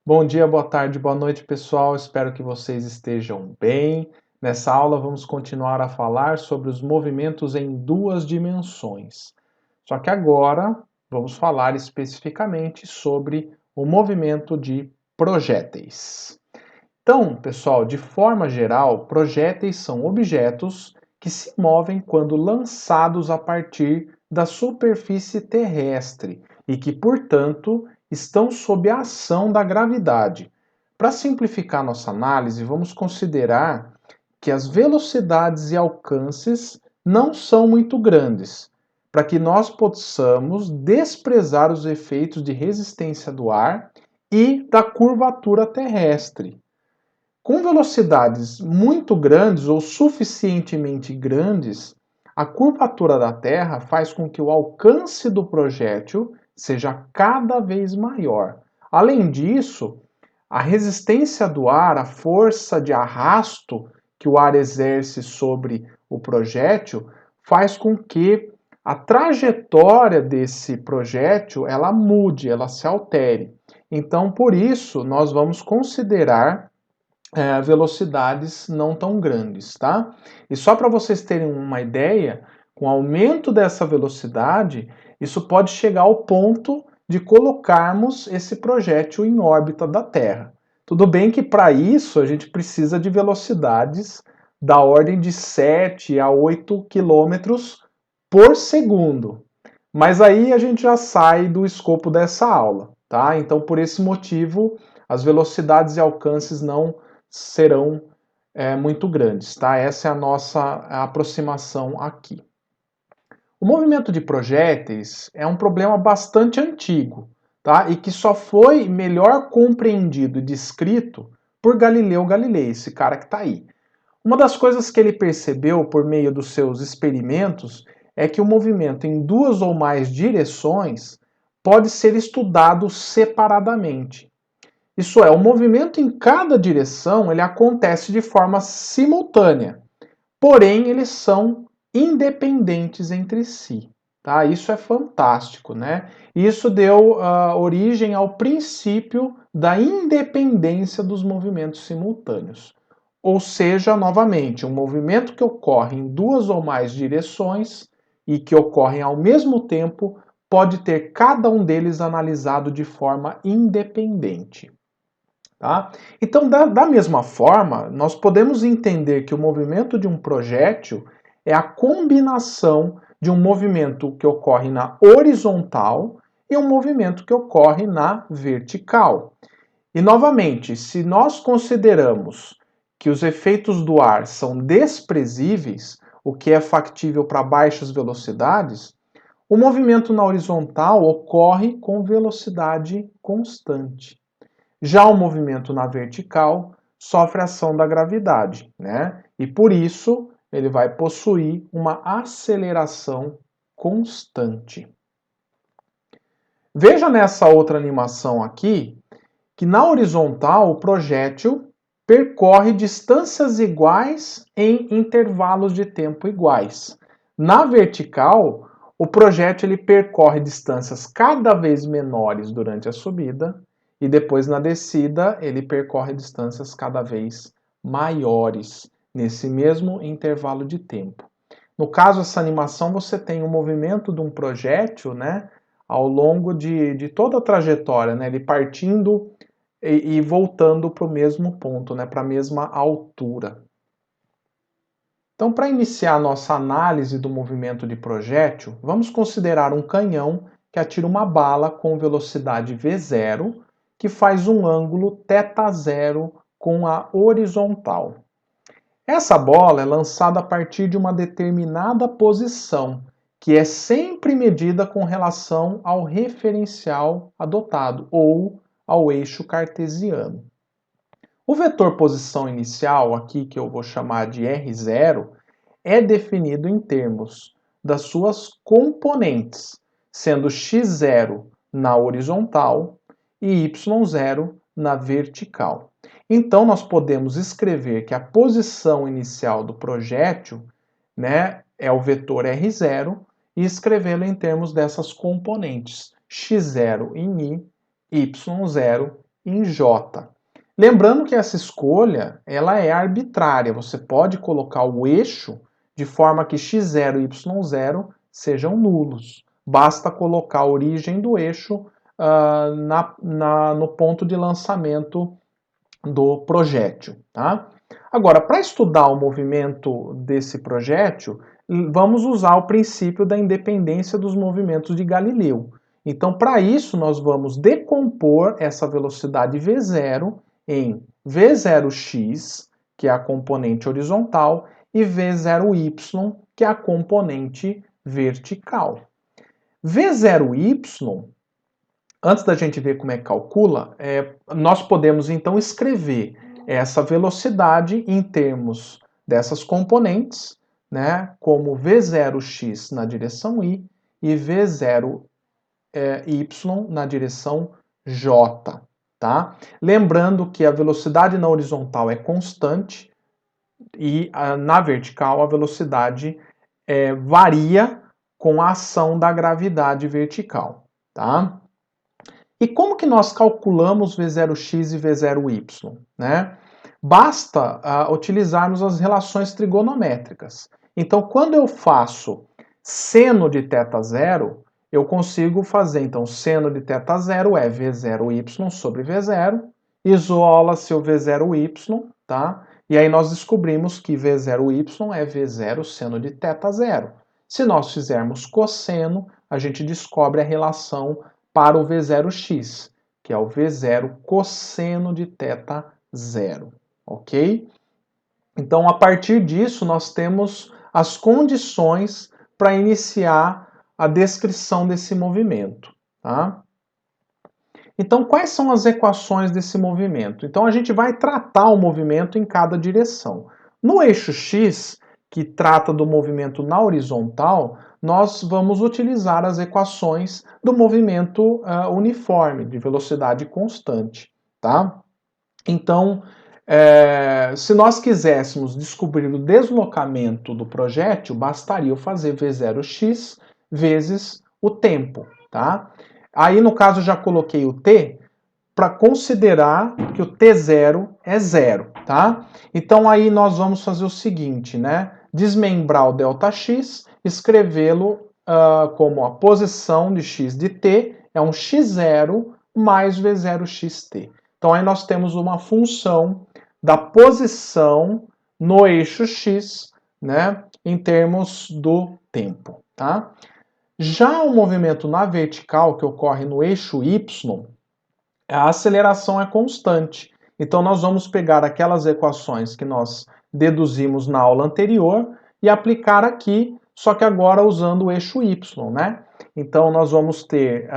Bom dia, boa tarde, boa noite, pessoal. Espero que vocês estejam bem. Nessa aula, vamos continuar a falar sobre os movimentos em duas dimensões. Só que agora vamos falar especificamente sobre o movimento de projéteis. Então, pessoal, de forma geral, projéteis são objetos que se movem quando lançados a partir da superfície terrestre e que, portanto, estão sob a ação da gravidade. Para simplificar nossa análise, vamos considerar que as velocidades e alcances não são muito grandes, para que nós possamos desprezar os efeitos de resistência do ar e da curvatura terrestre. Com velocidades muito grandes ou suficientemente grandes, a curvatura da Terra faz com que o alcance do projétil seja cada vez maior. Além disso, a resistência do ar, a força de arrasto que o ar exerce sobre o projétil, faz com que a trajetória desse projétil ela mude, ela se altere. Então, por isso, nós vamos considerar velocidades não tão grandes, tá? E só para vocês terem uma ideia, com o aumento dessa velocidade, isso pode chegar ao ponto de colocarmos esse projétil em órbita da Terra. Tudo bem que para isso a gente precisa de velocidades da ordem de 7 a 8 quilômetros por segundo. Mas aí a gente já sai do escopo dessa aula, tá? Então, por esse motivo, as velocidades e alcances não serão muito grandes, tá? Essa é a nossa aproximação aqui. O movimento de projéteis é um problema bastante antigo, tá? E que só foi melhor compreendido e descrito por Galileu Galilei, esse cara que está aí. Uma das coisas que ele percebeu por meio dos seus experimentos é que o movimento em duas ou mais direções pode ser estudado separadamente. Isso é, o movimento em cada direção ele acontece de forma simultânea, porém eles são independentes entre si. Tá? Isso é fantástico, né? Isso deu origem ao princípio da independência dos movimentos simultâneos. Ou seja, novamente, um movimento que ocorre em duas ou mais direções e que ocorrem ao mesmo tempo pode ter cada um deles analisado de forma independente. Tá? Então, da mesma forma, nós podemos entender que o movimento de um projétil é a combinação de um movimento que ocorre na horizontal e um movimento que ocorre na vertical. E, novamente, se nós consideramos que os efeitos do ar são desprezíveis, o que é factível para baixas velocidades, o movimento na horizontal ocorre com velocidade constante. Já o movimento na vertical sofre ação da gravidade, né? E por isso ele vai possuir uma aceleração constante. Veja nessa outra animação aqui que na horizontal o projétil percorre distâncias iguais em intervalos de tempo iguais. Na vertical, o projétil ele percorre distâncias cada vez menores durante a subida e depois na descida ele percorre distâncias cada vez maiores nesse mesmo intervalo de tempo. No caso, essa animação você tem o movimento de um projétil, né, ao longo de toda a trajetória, né, ele partindo e voltando para o mesmo ponto, né, para a mesma altura. Então, para iniciar a nossa análise do movimento de projétil, vamos considerar um canhão que atira uma bala com velocidade V0, que faz um ângulo θ0 com a horizontal. Essa bola é lançada a partir de uma determinada posição, que é sempre medida com relação ao referencial adotado, ou ao eixo cartesiano. O vetor posição inicial, aqui que eu vou chamar de R0, é definido em termos das suas componentes, sendo x0 na horizontal e y0 na vertical. Então, nós podemos escrever que a posição inicial do projétil, né, é o vetor R0 e escrevê-lo em termos dessas componentes, x0 em i, y0 em j. Lembrando que essa escolha ela é arbitrária, você pode colocar o eixo de forma que x0 e y0 sejam nulos. Basta colocar a origem do eixo no ponto de lançamento do projétil. Tá? Agora, para estudar o movimento desse projétil, vamos usar o princípio da independência dos movimentos de Galileu. Então, para isso, nós vamos decompor essa velocidade v0 em v0x, que é a componente horizontal, e v0y, que é a componente vertical. v0y, antes da gente ver como é que calcula, nós podemos então escrever essa velocidade em termos dessas componentes, né, como v0x na direção y e v0y na direção j. Tá? Lembrando que a velocidade na horizontal é constante e na vertical a velocidade varia com a ação da gravidade vertical. Tá? E como que nós calculamos v0x e v0y? Né? Basta utilizarmos as relações trigonométricas. Então, quando eu faço seno de θ0, eu consigo fazer, então, seno de θ0 é v0y sobre v0, isola-se o v0y, tá? E aí nós descobrimos que v0y é v0 seno de θ0. Se nós fizermos cosseno, a gente descobre a relação para o v0x, que é o v0 cosseno de θ0, ok? Então, a partir disso, nós temos as condições para iniciar a descrição desse movimento, tá? Então, quais são as equações desse movimento? Então, a gente vai tratar o movimento em cada direção. No eixo x, que trata do movimento na horizontal, nós vamos utilizar as equações do movimento uniforme, de velocidade constante, tá? Então, se nós quiséssemos descobrir o deslocamento do projétil, bastaria eu fazer v0x vezes o tempo, tá? Aí, no caso, já coloquei o t para considerar que o t0 é zero, tá? Então, aí nós vamos fazer o seguinte, né? Desmembrar o ΔX, escrevê-lo como a posição de x de t é um x0 mais v0xt. Então, aí nós temos uma função da posição no eixo x, né, em termos do tempo, tá? Já o movimento na vertical, que ocorre no eixo y, a aceleração é constante. Então, nós vamos pegar aquelas equações que nós deduzimos na aula anterior e aplicar aqui, só que agora usando o eixo y, né? Então, nós vamos ter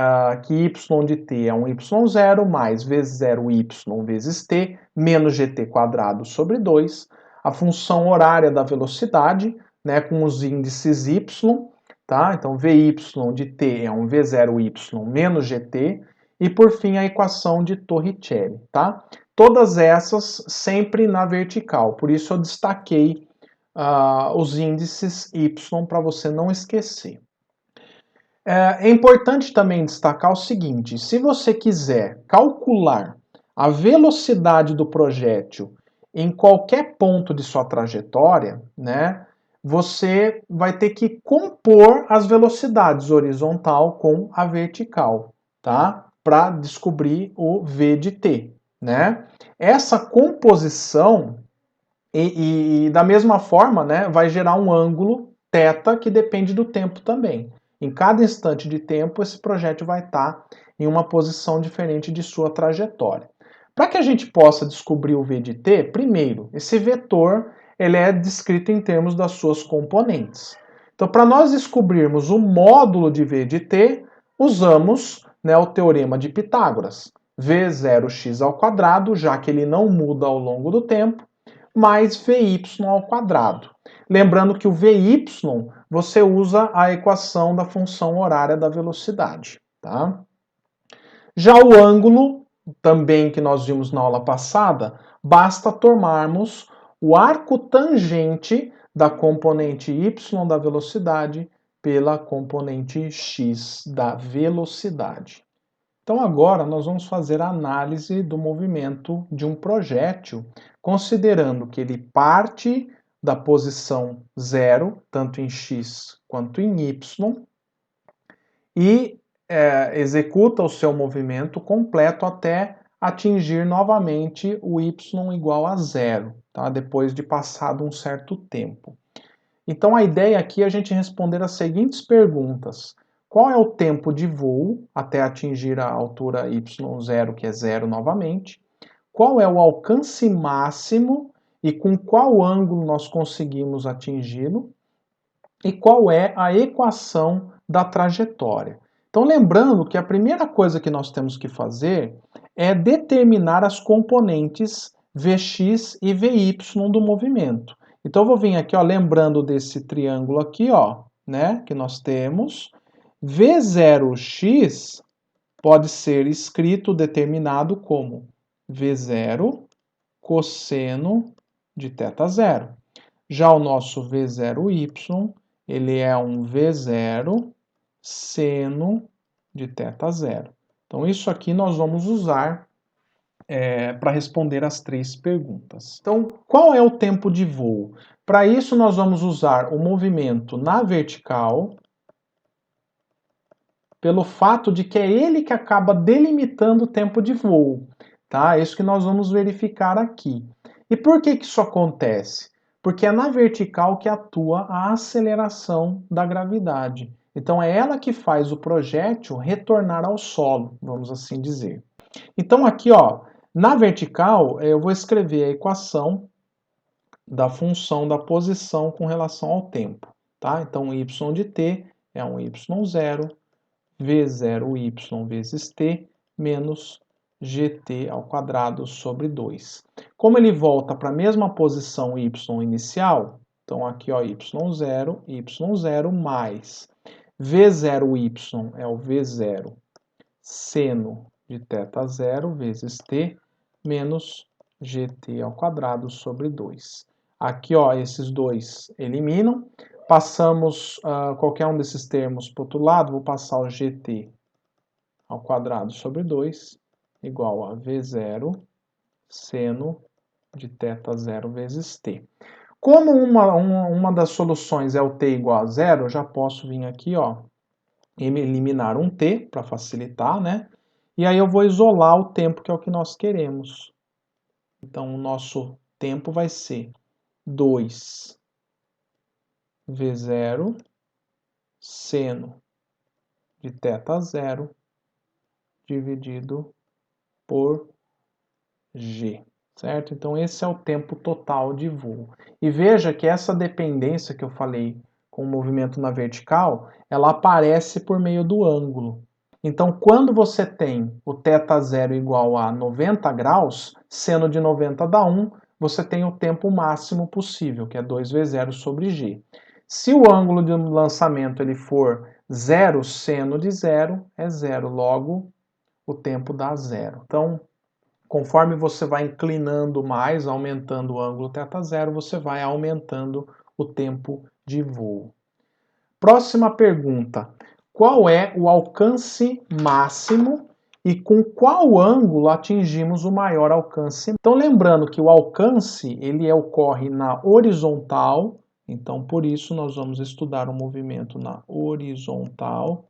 que y de t é um y0 mais v0y vezes t menos gt quadrado sobre 2, a função horária da velocidade, né, com os índices y, tá? Então, vy de t é um v0y menos gt, e por fim a equação de Torricelli, tá? Todas essas sempre na vertical, por isso eu destaquei os índices y para você não esquecer. É importante também destacar o seguinte, se você quiser calcular a velocidade do projétil em qualquer ponto de sua trajetória, né, você vai ter que compor as velocidades horizontal com a vertical, tá? Para descobrir o v de t, né? Essa composição e da mesma forma, né, vai gerar um ângulo θ que depende do tempo também. Em cada instante de tempo, esse projétil vai estar em uma posição diferente de sua trajetória. Para que a gente possa descobrir o v de t, primeiro, esse vetor ele é descrito em termos das suas componentes. Então, para nós descobrirmos o módulo de v de t, usamos, né, o teorema de Pitágoras. V0x ao quadrado, já que ele não muda ao longo do tempo, mais Vy ao quadrado. Lembrando que o Vy, você usa a equação da função horária da velocidade. Tá? Já o ângulo, também que nós vimos na aula passada, basta tomarmos o arco tangente da componente y da velocidade pela componente x da velocidade. Então agora nós vamos fazer a análise do movimento de um projétil, considerando que ele parte da posição 0, tanto em x quanto em y, e executa o seu movimento completo até atingir novamente o y igual a 0, tá? Depois de passado um certo tempo. Então a ideia aqui é a gente responder as seguintes perguntas. Qual é o tempo de voo até atingir a altura y0, que é 0 novamente? Qual é o alcance máximo e com qual ângulo nós conseguimos atingi-lo? E qual é a equação da trajetória? Então lembrando que a primeira coisa que nós temos que fazer é determinar as componentes Vx e Vy do movimento. Então eu vou vir aqui, ó, lembrando desse triângulo aqui, ó, né, que nós temos. V0x pode ser escrito, determinado como V0 cosseno de θ0. Já o nosso V0y, ele é um V0 seno de θ0. Então isso aqui nós vamos usar para responder as três perguntas. Então, qual é o tempo de voo? Para isso, nós vamos usar o movimento na vertical, pelo fato de que é ele que acaba delimitando o tempo de voo. Tá? É isso que nós vamos verificar aqui. E por que isso acontece? Porque é na vertical que atua a aceleração da gravidade. Então é ela que faz o projétil retornar ao solo, vamos assim dizer. Então aqui, ó, na vertical, eu vou escrever a equação da função da posição com relação ao tempo, tá? Então, y de t é um y0, v0y vezes t, menos gt ao quadrado sobre 2. Como ele volta para a mesma posição y inicial, então aqui, ó, y0 mais v0y é o v0 seno de θ0 vezes t menos gt ao quadrado sobre 2. Aqui, ó, esses dois eliminam. Passamos qualquer um desses termos para o outro lado, vou passar o gt ao quadrado sobre 2 igual a v0 seno de θ0 vezes t. Como uma das soluções é o t igual a 0, eu já posso vir aqui, ó, eliminar um t para facilitar, né? E aí eu vou isolar o tempo, que é o que nós queremos. Então, o nosso tempo vai ser 2 V0 seno de θ0 dividido por g, certo? Então, esse é o tempo total de voo. E veja que essa dependência que eu falei com o movimento na vertical, ela aparece por meio do ângulo. Então, quando você tem o θ0 igual a 90 graus, seno de 90 dá 1, você tem o tempo máximo possível, que é 2v0 sobre g. Se o ângulo de lançamento ele for 0, seno de 0 é 0, logo o tempo dá 0. Então, conforme você vai inclinando mais, aumentando o ângulo θ0, você vai aumentando o tempo de voo. Próxima pergunta. Qual é o alcance máximo e com qual ângulo atingimos o maior alcance? Então, lembrando que o alcance ele ocorre na horizontal, então por isso nós vamos estudar o movimento na horizontal.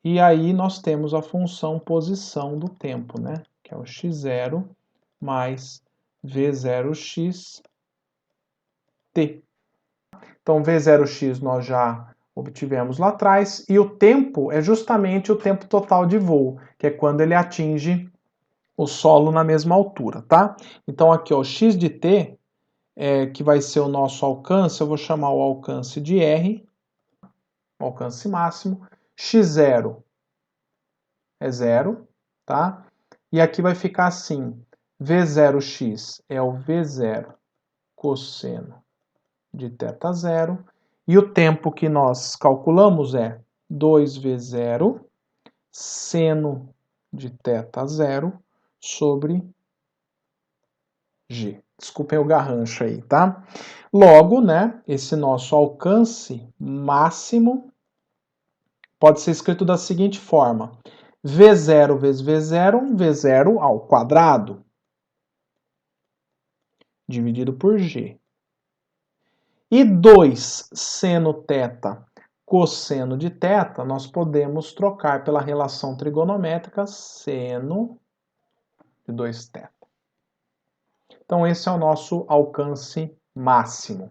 E aí nós temos a função posição do tempo, né? Que é o x0 mais v0x t. Então, v0x nós já obtivemos lá atrás, e o tempo é justamente o tempo total de voo, que é quando ele atinge o solo na mesma altura, tá? Então aqui, ó, x de t, que vai ser o nosso alcance, eu vou chamar o alcance de r, o alcance máximo, x0 é 0, tá? E aqui vai ficar assim, v0x é o v0 cosseno de θ0, e o tempo que nós calculamos é 2v0 seno de θ0 sobre g. Desculpem o garrancho aí, tá? Logo, né, esse nosso alcance máximo pode ser escrito da seguinte forma. V0 vezes V0, um V0 ao quadrado, dividido por G. E 2 seno θ cosseno de θ, nós podemos trocar pela relação trigonométrica seno de 2θ. Então, esse é o nosso alcance máximo.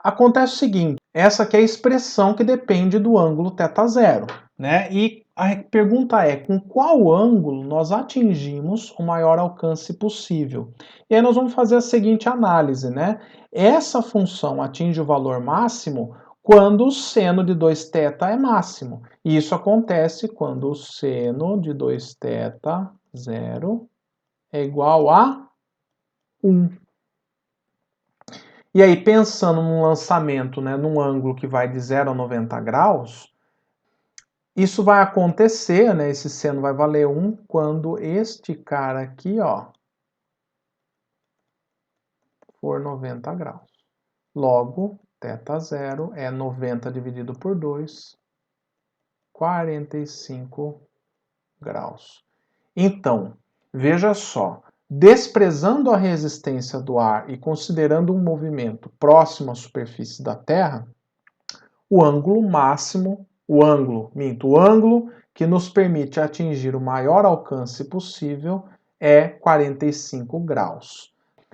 Acontece o seguinte, essa aqui é a expressão que depende do ângulo θ0, né? E a pergunta é, com qual ângulo nós atingimos o maior alcance possível? E aí nós vamos fazer a seguinte análise, né? Essa função atinge o valor máximo quando o seno de 2θ é máximo. E isso acontece quando o seno de 2θ, 0, é igual a 1. E aí, pensando num lançamento, né, num ângulo que vai de 0 a 90 graus, isso vai acontecer, né, esse seno vai valer 1 quando este cara aqui, ó, for 90 graus. Logo, θ0 é 90 dividido por 2, 45 graus. Então, veja só, desprezando a resistência do ar e considerando um movimento próximo à superfície da Terra, o ângulo máximo, o ângulo que nos permite atingir o maior alcance possível é 45 graus.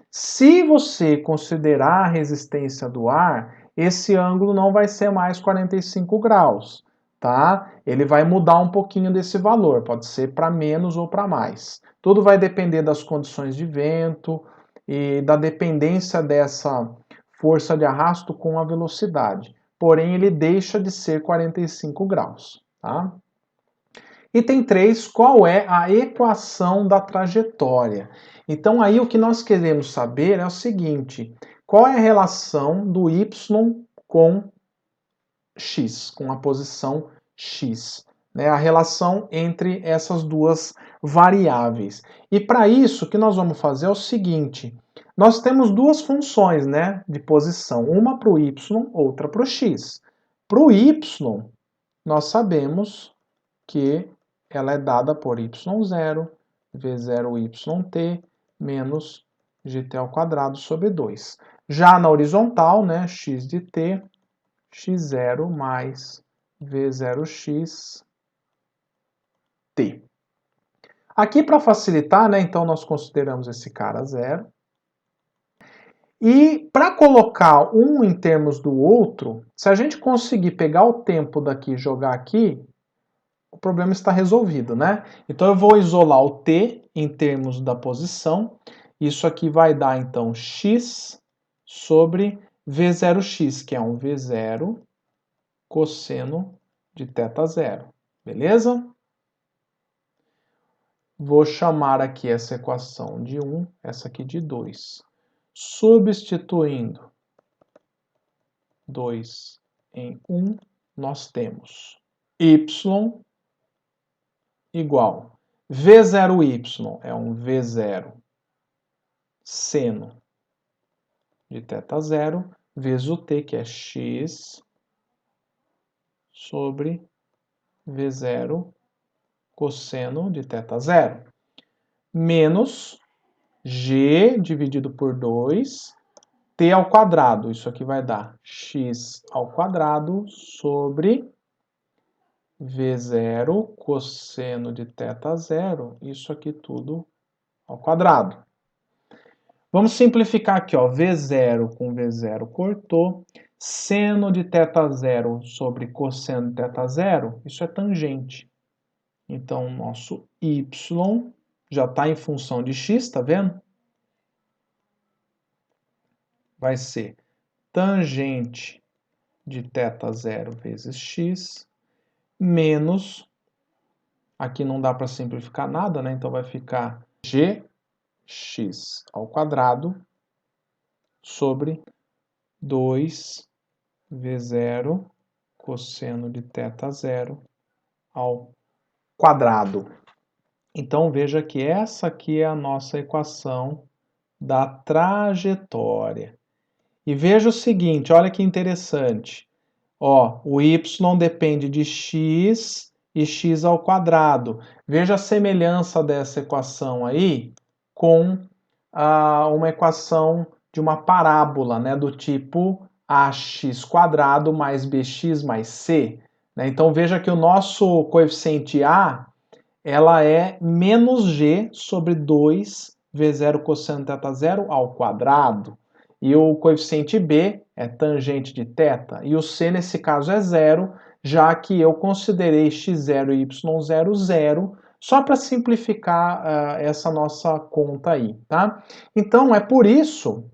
Se você considerar a resistência do ar, esse ângulo não vai ser mais 45 graus, tá? Ele vai mudar um pouquinho desse valor, pode ser para menos ou para mais. Tudo vai depender das condições de vento e da dependência dessa força de arrasto com a velocidade. Porém, ele deixa de ser 45 graus, tá? Item 3, qual é a equação da trajetória? Então, aí o que nós queremos saber é o seguinte, qual é a relação do y com x, com a posição x, né? A relação entre essas duas variáveis. E para isso, o que nós vamos fazer é o seguinte, nós temos duas funções, né, de posição, uma para o y, outra para o x. Para o y, nós sabemos que ela é dada por y0, v0yt, menos gt ao quadrado sobre 2. Já na horizontal, né, x de t, x0 mais v0x t. Aqui, para facilitar, né, então nós consideramos esse cara 0. E para colocar um em termos do outro, se a gente conseguir pegar o tempo daqui e jogar aqui, o problema está resolvido, né? Então eu vou isolar o t em termos da posição. Isso aqui vai dar, então, x sobre v0x, que é um v0 cosseno de θ0. Beleza? Vou chamar aqui essa equação de 1, essa aqui de 2. Substituindo 2 em 1, nós temos y igual V0y é um V0 seno de θ0 vezes o t, que é x sobre V0 cosseno de θ0, menos g dividido por 2, t ao quadrado. Isso aqui vai dar x ao quadrado sobre V0 cosseno de θ0, isso aqui tudo ao quadrado. Vamos simplificar aqui, ó, V0 com V0 cortou, seno de θ0 sobre cosseno de θ0, isso é tangente. Então, nosso y já está em função de x, tá vendo? Vai ser tangente de θ0 vezes x, menos, aqui não dá para simplificar nada, né? Então vai ficar gx ao quadrado sobre 2v0 cosseno de θ0 ao quadrado. Então veja que essa aqui é a nossa equação da trajetória. E veja o seguinte, olha que interessante. Ó, o y depende de x e x ao quadrado. Veja a semelhança dessa equação aí com uma equação de uma parábola, né, do tipo ax quadrado mais bx mais c. Né? Então veja que o nosso coeficiente a, ela é menos g sobre 2 v0 cosseno θ zero ao quadrado. E o coeficiente b é tangente de θ. E o c nesse caso é zero, já que eu considerei x0 e y0 zero, só para simplificar essa nossa conta aí, tá? Então é por isso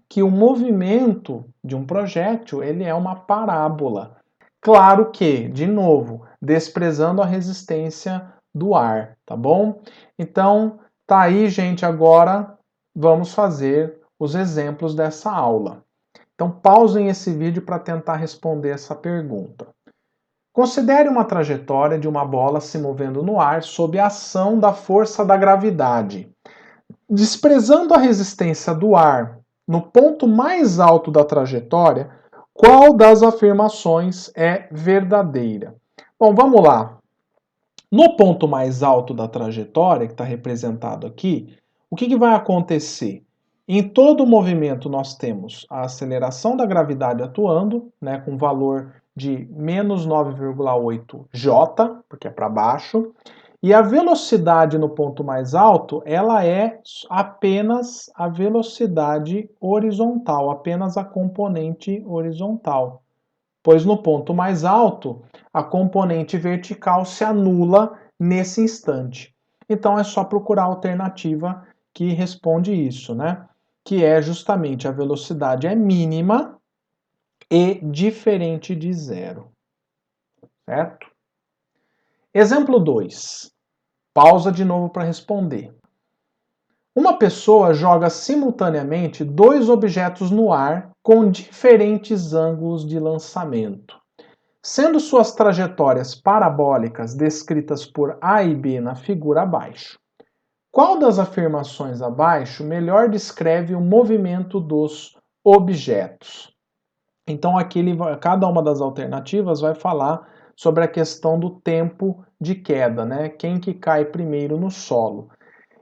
que o movimento de um projétil ele é uma parábola. Claro que, de novo, desprezando a resistência do ar, tá bom? Então, tá aí, gente, agora vamos fazer os exemplos dessa aula. Então, pausem esse vídeo para tentar responder essa pergunta. Considere uma trajetória de uma bola se movendo no ar sob a ação da força da gravidade. Desprezando a resistência do ar no ponto mais alto da trajetória, qual das afirmações é verdadeira? Bom, vamos lá. No ponto mais alto da trajetória, que está representado aqui, o que vai acontecer? Em todo movimento nós temos a aceleração da gravidade atuando, né, com valor de menos 9,8 J, porque é para baixo, e a velocidade no ponto mais alto, ela é apenas a velocidade horizontal, apenas a componente horizontal. Pois no ponto mais alto, a componente vertical se anula nesse instante. Então é só procurar a alternativa que responde isso, né? Que é justamente a velocidade é mínima e diferente de zero. Certo? Exemplo 2. Pausa de novo para responder. Uma pessoa joga simultaneamente dois objetos no ar com diferentes ângulos de lançamento. Sendo suas trajetórias parabólicas descritas por A e B na figura abaixo. Qual das afirmações abaixo melhor descreve o movimento dos objetos? Então aqui cada uma das alternativas vai falar sobre a questão do tempo de queda, né? Quem que cai primeiro no solo.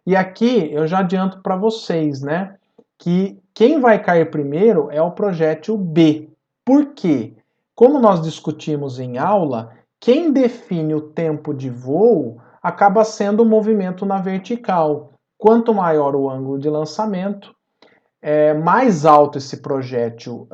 E aqui eu já adianto para vocês, né, que quem vai cair primeiro é o projétil B. Por quê? Como nós discutimos em aula, quem define o tempo de voo acaba sendo o movimento na vertical. Quanto maior o ângulo de lançamento, mais alto esse projétil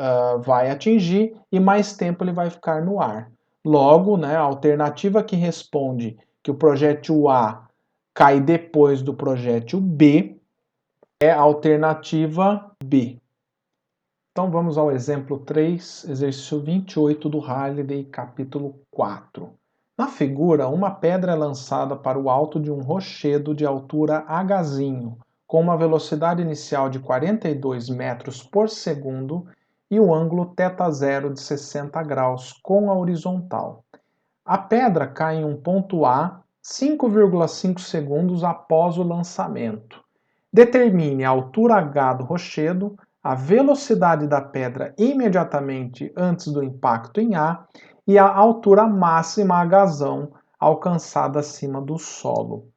vai atingir e mais tempo ele vai ficar no ar. Logo, né, a alternativa que responde que o projétil A cai depois do projétil B é a alternativa B. Então vamos ao exemplo 3, exercício 28 do Halliday, capítulo 4. Na figura, uma pedra é lançada para o alto de um rochedo de altura Hzinho, com uma velocidade inicial de 42 metros por segundo e o ângulo θ0 de 60 graus com a horizontal. A pedra cai em um ponto A 5,5 segundos após o lançamento. Determine a altura h do rochedo, a velocidade da pedra imediatamente antes do impacto em A e a altura máxima Hzão alcançada acima do solo.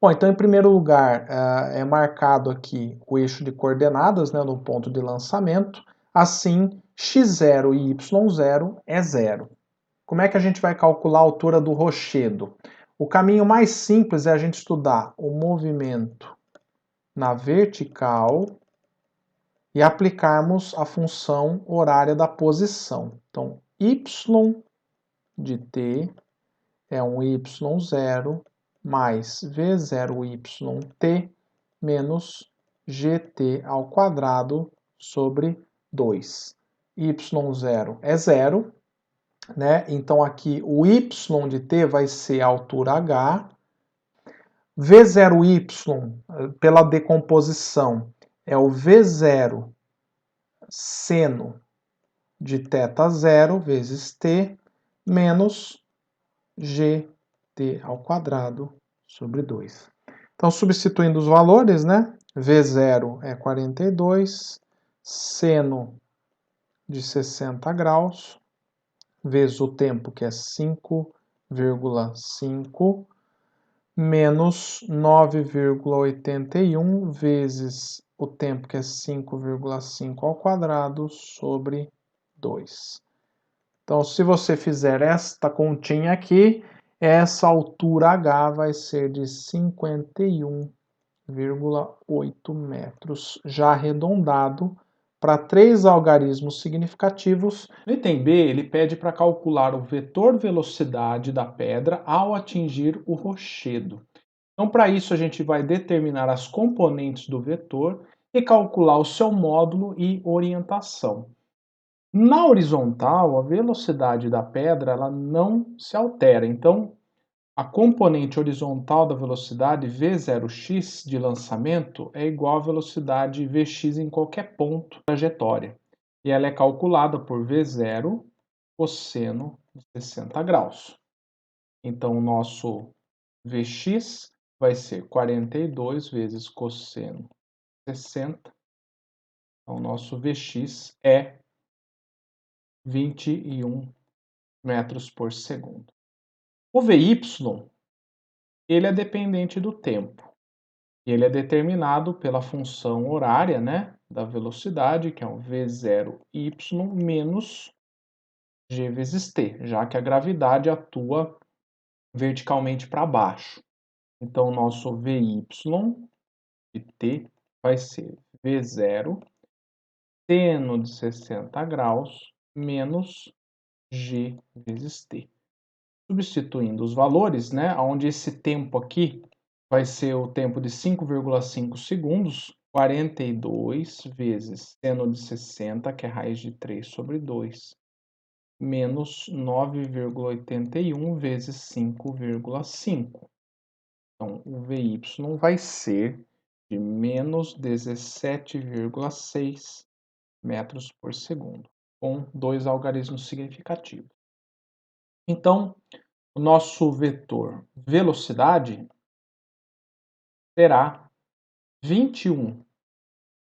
Bom, então em primeiro lugar é marcado aqui o eixo de coordenadas, né, no ponto de lançamento, assim x0 e y0 é zero. Como é que a gente vai calcular a altura do rochedo? O caminho mais simples é a gente estudar o movimento na vertical e aplicarmos a função horária da posição. Então, y de t é um y0 mais v0yt menos gt ao quadrado sobre 2. y0 é zero, né? Então aqui o y de t vai ser a altura h. V0y, pela decomposição, é o V0 seno de θ0 vezes t menos gt ao quadrado sobre 2. Então, substituindo os valores, né? V0 é 42, seno de 60 graus, vezes o tempo, que é 5 5,5 menos 9,81 vezes o tempo, que é 5,5 ao quadrado, sobre 2. Então, se você fizer esta continha aqui, essa altura H vai ser de 51,8 metros, já arredondado para 3 algarismos significativos. No item B, ele pede para calcular o vetor velocidade da pedra ao atingir o rochedo. Então, para isso, a gente vai determinar as componentes do vetor e calcular o seu módulo e orientação. Na horizontal, a velocidade da pedra ela não se altera. Então, a componente horizontal da velocidade v0x de lançamento é igual à velocidade vx em qualquer ponto da trajetória. E ela é calculada por v0 cosseno de 60 graus. Então, o nosso vx vai ser 42 vezes cosseno de 60. Então, o nosso vx é 21 metros por segundo. O VY, ele é dependente do tempo. Ele é determinado pela função horária, né, da velocidade, que é o V0y menos g vezes t, já que a gravidade atua verticalmente para baixo. Então, o nosso VY de t vai ser V0 seno de 60 graus menos g vezes t. Substituindo os valores, né, onde esse tempo aqui vai ser o tempo de 5,5 segundos, 42 vezes seno de 60, que é raiz de 3 sobre 2, menos 9,81 vezes 5,5. Então, o VY vai ser de menos 17,6 metros por segundo, com 2 algarismos significativos. Então, o nosso vetor velocidade será 21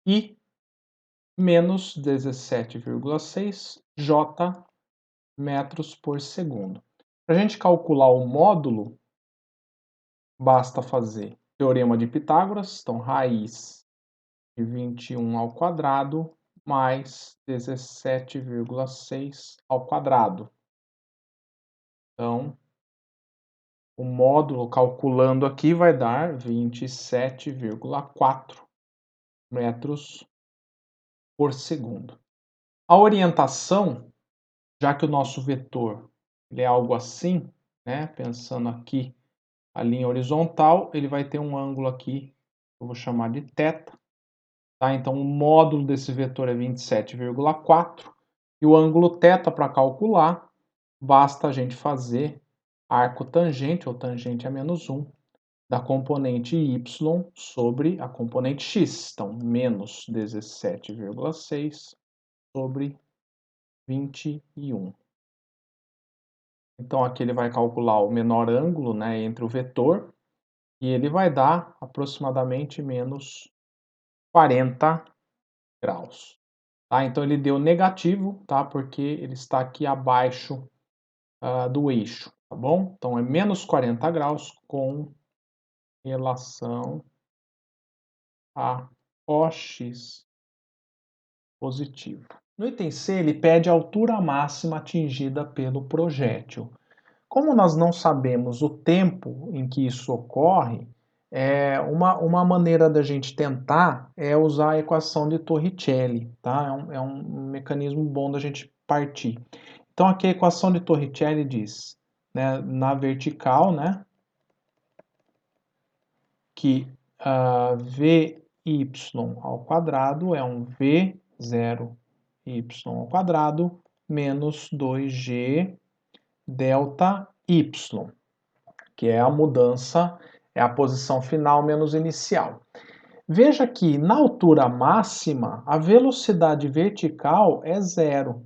i menos 17,6 j metros por segundo. Para a gente calcular o módulo, basta fazer teorema de Pitágoras, então raiz de 21 ao quadrado mais 17,6 ao quadrado. Então, o módulo calculando aqui vai dar 27,4 metros por segundo. A orientação, já que o nosso vetor ele é algo assim, né, pensando aqui a linha horizontal, ele vai ter um ângulo aqui, eu vou chamar de θ. Tá? Então, o módulo desse vetor é 27,4 e o ângulo θ para calcular, basta a gente fazer arco tangente, ou tangente a menos 1, da componente y sobre a componente x. Então, menos 17,6 sobre 21. Então, aqui ele vai calcular o menor ângulo, né, entre o vetor e ele vai dar aproximadamente menos 40 graus. Tá? Então, ele deu negativo, tá? Porque ele está aqui abaixo do eixo, tá bom? Então, é menos 40 graus com relação a OX positivo. No item C, ele pede a altura máxima atingida pelo projétil. Como nós não sabemos o tempo em que isso ocorre, uma maneira da gente tentar é usar a equação de Torricelli, tá? É um mecanismo bom da gente partir. Então, aqui a equação de Torricelli diz, né, na vertical, né, que Vy ao quadrado é um V0y ao quadrado menos 2g delta y, que é a mudança, é a posição final menos inicial. Veja que na altura máxima, a velocidade vertical é zero.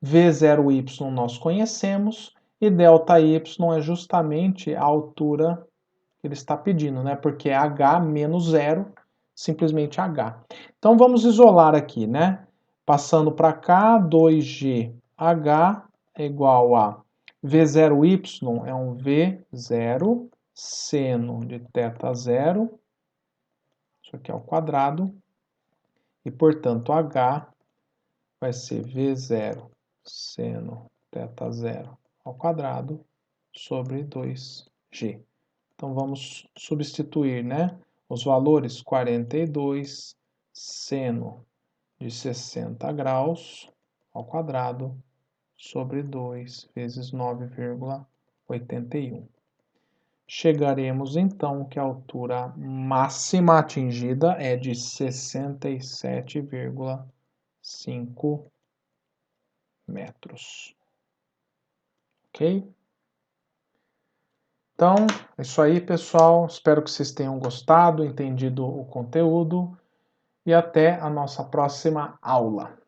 V0y nós conhecemos e ΔY é justamente a altura que ele está pedindo, né? Porque é h menos zero, simplesmente h. Então vamos isolar aqui, né? Passando para cá, 2gh é igual a V0y é um V0 seno de θ0, isso aqui é ao quadrado, e, portanto, H vai ser V0 seno θ0 ao quadrado sobre 2G. Então, vamos substituir, né? Os valores 42 seno de 60 graus ao quadrado sobre 2 vezes 9,81. Chegaremos, então, que a altura máxima atingida é de 67,5 metros. Ok? Então, é isso aí, pessoal. Espero que vocês tenham gostado, entendido o conteúdo e até a nossa próxima aula.